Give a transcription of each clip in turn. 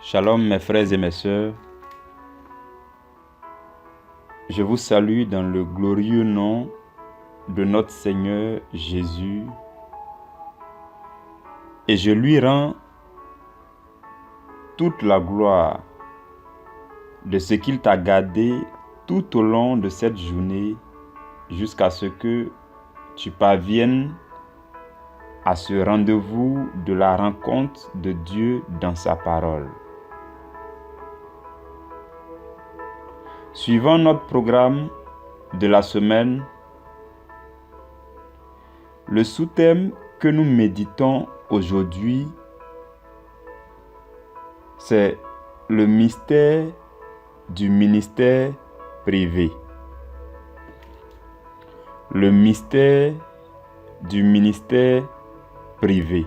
Shalom mes frères et mes sœurs, je vous salue dans le glorieux nom de notre Seigneur Jésus et je lui rends toute la gloire de ce qu'il t'a gardé tout au long de cette journée jusqu'à ce que tu parviennes à ce rendez-vous de la rencontre de Dieu dans sa parole. Suivant notre programme de la semaine, le sous-thème que nous méditons aujourd'hui, c'est le mystère du ministère privé. Le mystère du ministère privé.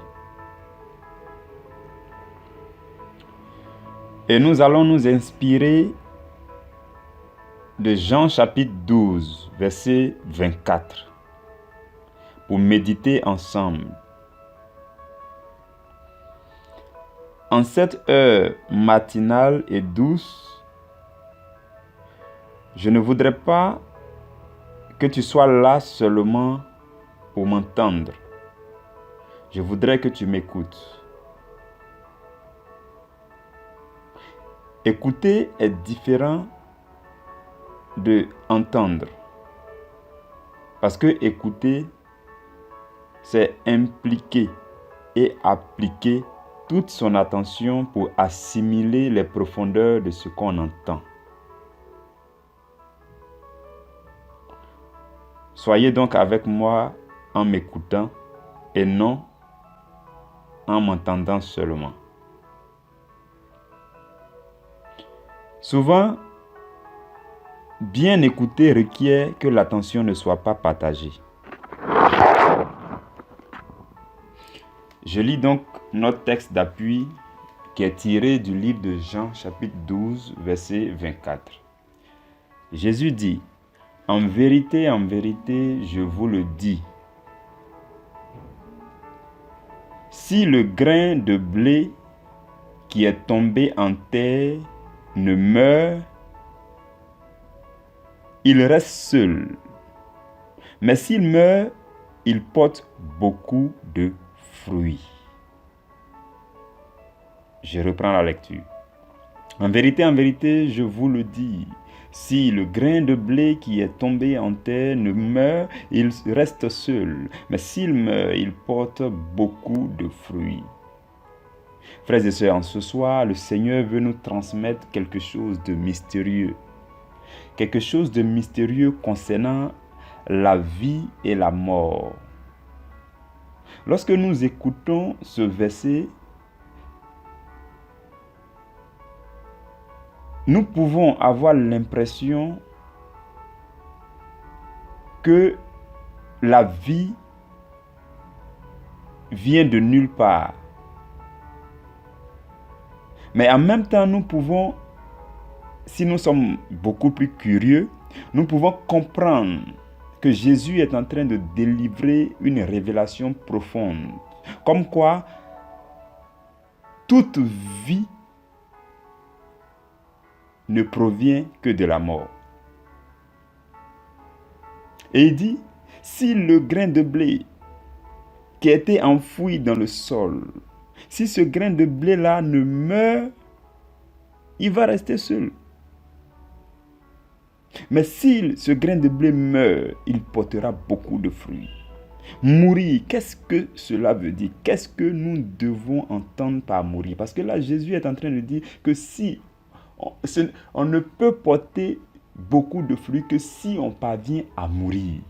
Et nous allons nous inspirer de Jean chapitre 12, verset 24, pour méditer ensemble. En cette heure matinale et douce, je ne voudrais pas que tu sois là seulement pour m'entendre. Je voudrais que tu m'écoutes. Écouter est différent de entendre. Parce que écouter, c'est impliquer et appliquer toute son attention pour assimiler les profondeurs de ce qu'on entend. Soyez donc avec moi en m'écoutant et non en m'entendant seulement. Souvent, bien écouter requiert que l'attention ne soit pas partagée. Je lis donc notre texte d'appui qui est tiré du livre de Jean chapitre 12 verset 24. Jésus dit: en vérité, je vous le dis, si le grain de blé qui est tombé en terre ne meurt, il reste seul. Mais s'il meurt, il porte beaucoup de fruits. Je reprends la lecture. En vérité, je vous le dis, si le grain de blé qui est tombé en terre ne meurt, il reste seul. Mais s'il meurt, il porte beaucoup de fruits. Frères et sœurs, en ce soir, le Seigneur veut nous transmettre quelque chose de mystérieux. Quelque chose de mystérieux concernant la vie et la mort. Lorsque nous écoutons ce verset, nous pouvons avoir l'impression que la vie vient de nulle part. Mais en même temps, nous pouvons, si nous sommes beaucoup plus curieux, nous pouvons comprendre que Jésus est en train de délivrer une révélation profonde. Comme quoi, toute vie ne provient que de la mort. Et il dit, si le grain de blé qui a été enfoui dans le sol, si ce grain de blé-là ne meurt, il va rester seul. Mais si ce grain de blé meurt, il portera beaucoup de fruits. Mourir, qu'est-ce que cela veut dire? Qu'est-ce que nous devons entendre par mourir? Parce que là, Jésus est en train de dire que si on ne peut porter beaucoup de fruits que si on parvient à mourir.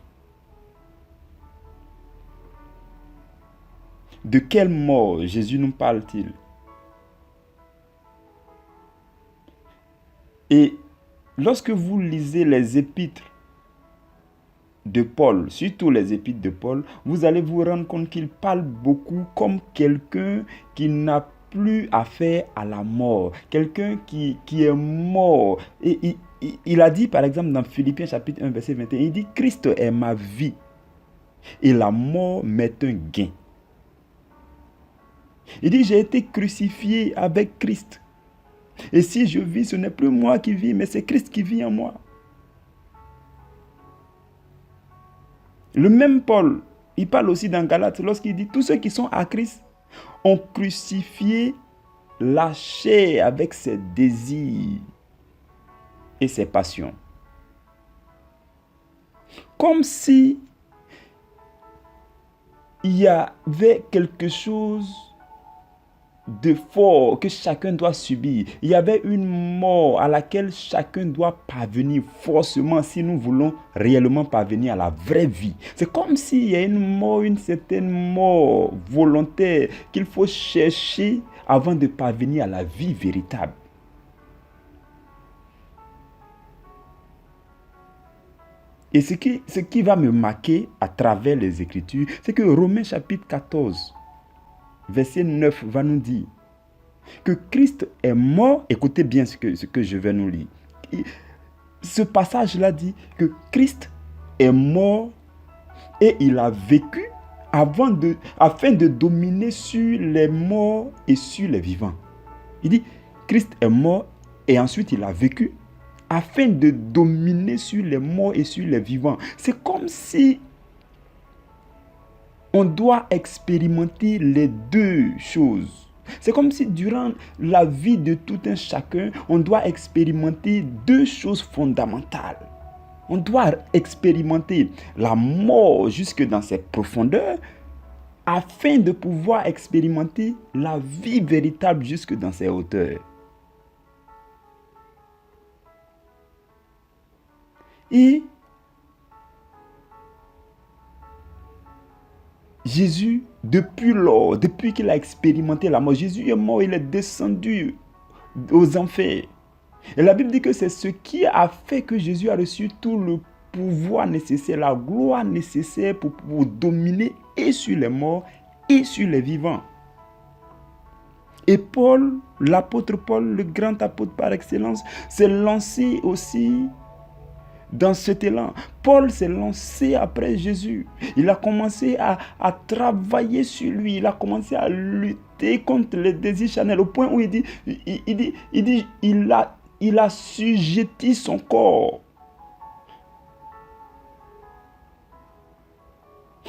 De quelle mort Jésus nous parle-t-il? Et lorsque vous lisez les épîtres de Paul, surtout les épîtres de Paul, vous allez vous rendre compte qu'il parle beaucoup comme quelqu'un qui n'a plus affaire à la mort, quelqu'un qui est mort. Et il a dit par exemple dans Philippiens chapitre 1 verset 21, il dit: Christ est ma vie et la mort m'est un gain. Il dit: j'ai été crucifié avec Christ. Et si je vis, ce n'est plus moi qui vis, mais c'est Christ qui vit en moi. Le même Paul, il parle aussi dans Galates lorsqu'il dit, tous ceux qui sont à Christ ont crucifié la chair avec ses désirs et ses passions. Comme si il y avait quelque chose de fort que chacun doit subir. Il y avait une mort à laquelle chacun doit parvenir forcément si nous voulons réellement parvenir à la vraie vie. C'est comme s'il y a une mort, une certaine mort volontaire qu'il faut chercher avant de parvenir à la vie véritable. Et ce qui va me marquer à travers les Écritures, c'est que Romains chapitre 14, verset 9 va nous dire que Christ est mort. Écoutez bien ce que je vais nous lire. Ce passage-là dit que Christ est mort et il a vécu afin de dominer sur les morts et sur les vivants. Il dit, Christ est mort et ensuite il a vécu afin de dominer sur les morts et sur les vivants. C'est comme si on doit expérimenter les deux choses. C'est comme si durant la vie de tout un chacun, on doit expérimenter deux choses fondamentales. On doit expérimenter la mort jusque dans ses profondeurs afin de pouvoir expérimenter la vie véritable jusque dans ses hauteurs. Et Jésus, depuis qu'il a expérimenté la mort, Jésus est mort, il est descendu aux enfers. Et la Bible dit que c'est ce qui a fait que Jésus a reçu tout le pouvoir nécessaire, la gloire nécessaire pour dominer et sur les morts et sur les vivants. Et Paul, l'apôtre Paul, le grand apôtre par excellence, s'est lancé aussi dans cet élan. Paul s'est lancé après Jésus. Il a commencé à travailler sur lui. Il a commencé à lutter contre les désirs charnels au point où il a assujetti son corps.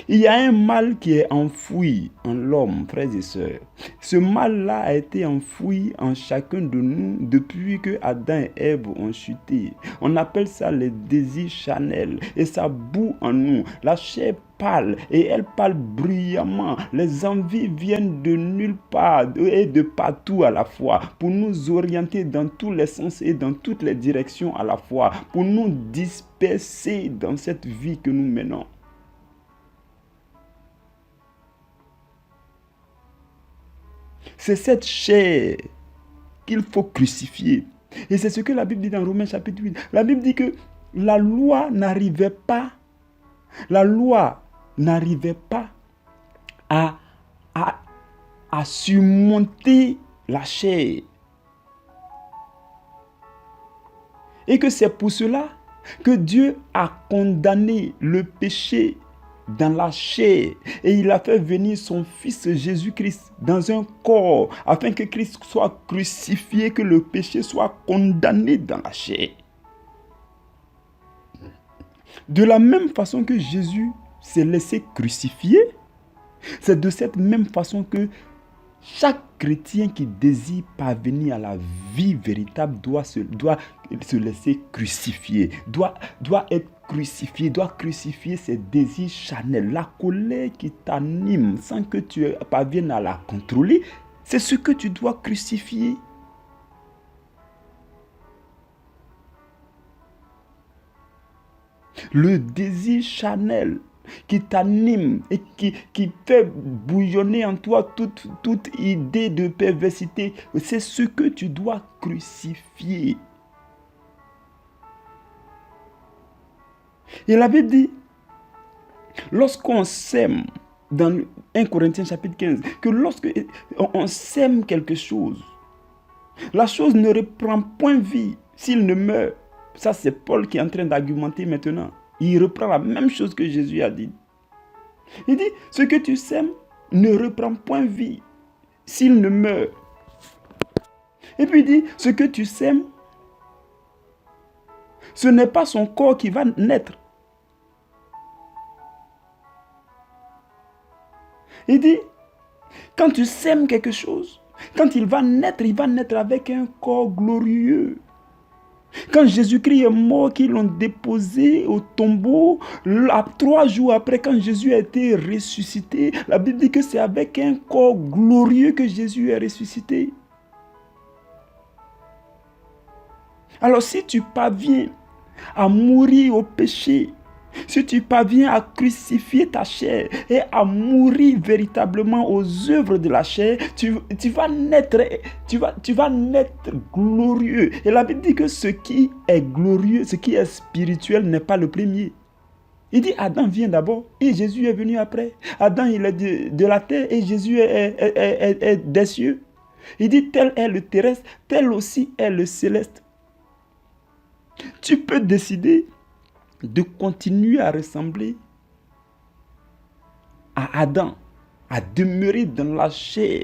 Il y a un mal qui est enfoui en l'homme, frères et sœurs. Ce mal-là a été enfoui en chacun de nous depuis que Adam et Ève ont chuté. On appelle ça les désirs charnels et ça bout en nous. La chair parle et elle parle bruyamment. Les envies viennent de nulle part et de partout à la fois pour nous orienter dans tous les sens et dans toutes les directions à la fois, pour nous disperser dans cette vie que nous menons. C'est cette chair qu'il faut crucifier. Et c'est ce que la Bible dit dans Romains chapitre 8. La Bible dit que la loi n'arrivait pas à surmonter la chair. Et que c'est pour cela que Dieu a condamné le péché dans la chair, et il a fait venir son fils Jésus-Christ dans un corps, afin que Christ soit crucifié, que le péché soit condamné dans la chair. De la même façon que Jésus s'est laissé crucifier, c'est de cette même façon que chaque chrétien qui désire parvenir à la vie véritable doit se laisser crucifier, doit être crucifié, doit crucifier ses désirs charnels, la colère qui t'anime sans que tu parviennes à la contrôler. C'est ce que tu dois crucifier. Le désir charnel qui t'anime et qui fait bouillonner en toi toute idée de perversité, c'est ce que tu dois crucifier. Et la Bible dit, lorsqu'on sème, dans 1 Corinthiens chapitre 15, que lorsque on sème quelque chose, la chose ne reprend point vie s'il ne meurt. Ça, c'est Paul qui est en train d'argumenter maintenant. Il reprend la même chose que Jésus a dit. Il dit, ce que tu sèmes ne reprend point vie s'il ne meurt. Et puis il dit, ce que tu sèmes, ce n'est pas son corps qui va naître. Il dit, quand tu sèmes quelque chose, quand il va naître avec un corps glorieux. Quand Jésus-Christ est mort, qu'ils l'ont déposé au tombeau, 3 jours après, quand Jésus a été ressuscité, la Bible dit que c'est avec un corps glorieux que Jésus est ressuscité. Alors si tu parviens à mourir au péché, si tu parviens à crucifier ta chair et à mourir véritablement aux œuvres de la chair, tu vas naître glorieux. Et la Bible dit que ce qui est glorieux, ce qui est spirituel n'est pas le premier. Il dit Adam vient d'abord et Jésus est venu après. Adam il est de la terre et Jésus est des cieux. Il dit tel est le terrestre, tel aussi est le céleste. Tu peux décider de continuer à ressembler à Adam, à demeurer dans la chair.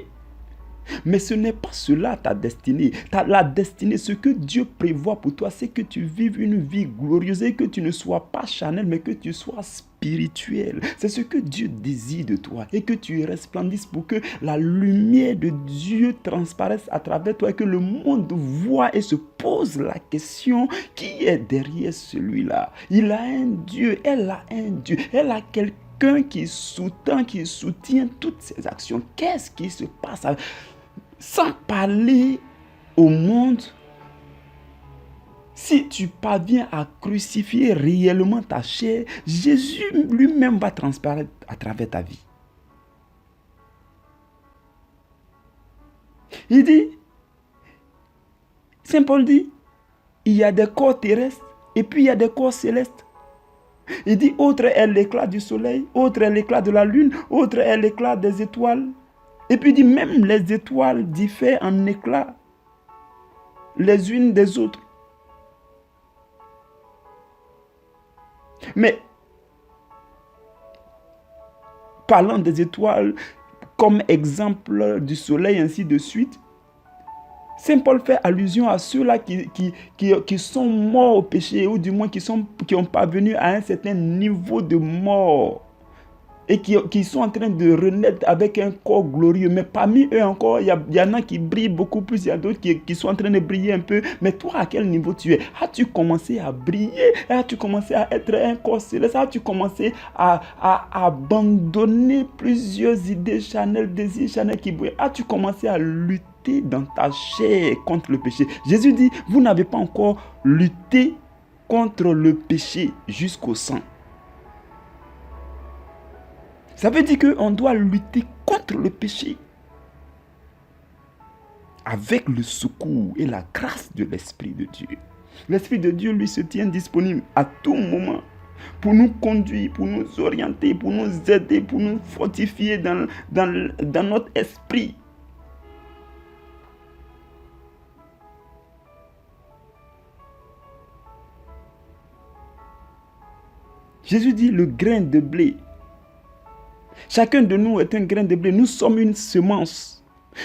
Mais ce n'est pas cela ta destinée. La destinée, ce que Dieu prévoit pour toi, c'est que tu vives une vie glorieuse et que tu ne sois pas charnel, mais que tu sois spirituel. C'est ce que Dieu désire de toi et que tu resplendisses pour que la lumière de Dieu transparaisse à travers toi et que le monde voit et se pose la question, qui est derrière celui-là? Il a un Dieu, elle a un Dieu, elle a quelqu'un qui soutient toutes ses actions. Qu'est-ce qui se passe? Sans parler au monde, si tu parviens à crucifier réellement ta chair, Jésus lui-même va transparaître à travers ta vie. Il dit, Saint Paul dit, il y a des corps terrestres et puis il y a des corps célestes. Il dit, autre est l'éclat du soleil, autre est l'éclat de la lune, autre est l'éclat des étoiles. Et puis il dit, même les étoiles diffèrent en éclat les unes des autres. Mais, parlant des étoiles comme exemple du soleil, ainsi de suite, Saint Paul fait allusion à ceux-là qui sont morts au péché, ou du moins qui ont parvenu à un certain niveau de mort. Et qui sont en train de renaître avec un corps glorieux. Mais parmi eux encore, il y en a qui brillent beaucoup plus, il y a d'autres qui sont en train de briller un peu. Mais toi, à quel niveau tu es? As-tu commencé à briller? As-tu commencé à être un corps céleste? As-tu commencé à abandonner plusieurs idées charnelles, désirs charnels qui brillent? As-tu commencé à lutter dans ta chair contre le péché? Jésus dit, vous n'avez pas encore lutté contre le péché jusqu'au sang. Ça veut dire qu'on doit lutter contre le péché avec le secours et la grâce de l'Esprit de Dieu. L'Esprit de Dieu, lui, se tient disponible à tout moment pour nous conduire, pour nous orienter, pour nous aider, pour nous fortifier dans notre esprit. Jésus dit le grain de blé. Chacun de nous est un grain de blé. Nous sommes une semence.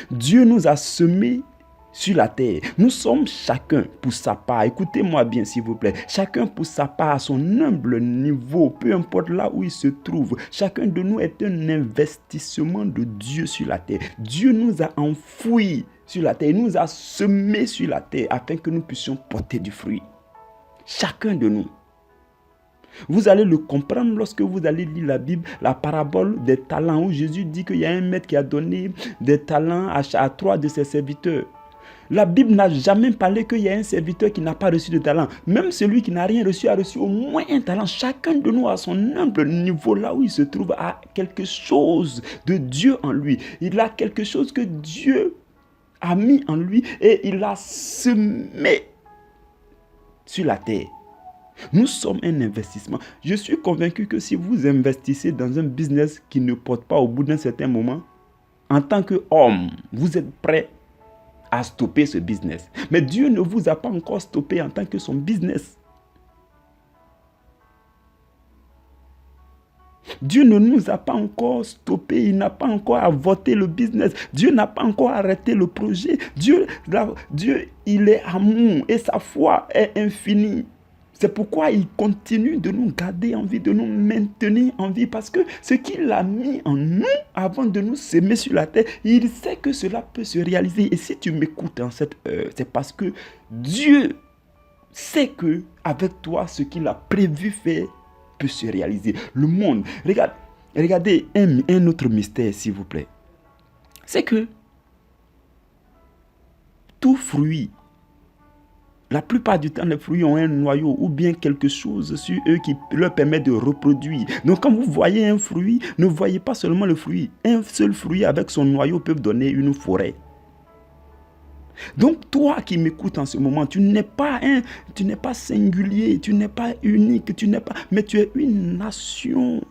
Dieu nous a semés sur la terre. Nous sommes chacun pour sa part. Écoutez-moi bien, s'il vous plaît. Chacun pour sa part, à son humble niveau, peu importe là où il se trouve. Chacun de nous est un investissement de Dieu sur la terre. Dieu nous a enfouis sur la terre. Il nous a semés sur la terre afin que nous puissions porter du fruit. Chacun de nous. Vous allez le comprendre lorsque vous allez lire la Bible, la parabole des talents, où Jésus dit qu'il y a un maître qui a donné des talents à 3 de ses serviteurs. La Bible n'a jamais parlé qu'il y a un serviteur qui n'a pas reçu de talent. Même celui qui n'a rien reçu a reçu au moins un talent. Chacun de nous, à son humble niveau, là où il se trouve, a quelque chose de Dieu en lui. Il a quelque chose que Dieu a mis en lui et il a semé sur la terre. Nous sommes un investissement. Je suis convaincu que si vous investissez dans un business qui ne porte pas au bout d'un certain moment, en tant qu'homme, vous êtes prêt à stopper ce business. Mais Dieu ne vous a pas encore stoppé en tant que son business. Dieu ne nous a pas encore stoppé, il n'a pas encore avorté le business, Dieu n'a pas encore arrêté le projet. Dieu, il est amour et sa foi est infinie. C'est pourquoi il continue de nous garder en vie, de nous maintenir en vie, parce que ce qu'il a mis en nous avant de nous s'aimer sur la terre, il sait que cela peut se réaliser. Et si tu m'écoutes en cette heure, c'est parce que Dieu sait que avec toi, ce qu'il a prévu faire peut se réaliser. Le monde, regardez un autre mystère, s'il vous plaît. C'est que tout fruit, la plupart du temps, les fruits ont un noyau ou bien quelque chose sur eux qui leur permet de reproduire. Donc, quand vous voyez un fruit, ne voyez pas seulement le fruit. Un seul fruit avec son noyau peut donner une forêt. Donc, toi qui m'écoutes en ce moment, tu n'es pas singulier, tu n'es pas unique, mais tu es une nation.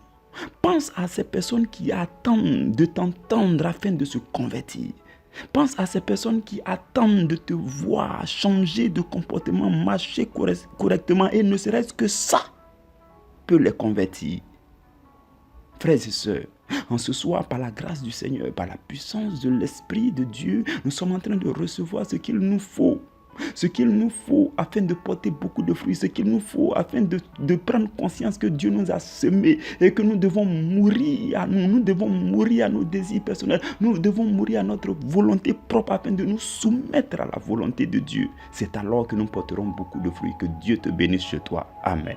Pense à ces personnes qui attendent de t'entendre afin de se convertir. Pense à ces personnes qui attendent de te voir changer de comportement, marcher correctement, et ne serait-ce que ça peut les convertir. Frères et sœurs, en ce soir, par la grâce du Seigneur, par la puissance de l'Esprit de Dieu, nous sommes en train de recevoir ce qu'il nous faut. Ce qu'il nous faut afin de porter beaucoup de fruits, ce qu'il nous faut afin de prendre conscience que Dieu nous a semés et que nous devons mourir à nous devons mourir à nos désirs personnels, nous devons mourir à notre volonté propre afin de nous soumettre à la volonté de Dieu. C'est alors que nous porterons beaucoup de fruits. Que Dieu te bénisse chez toi. Amen.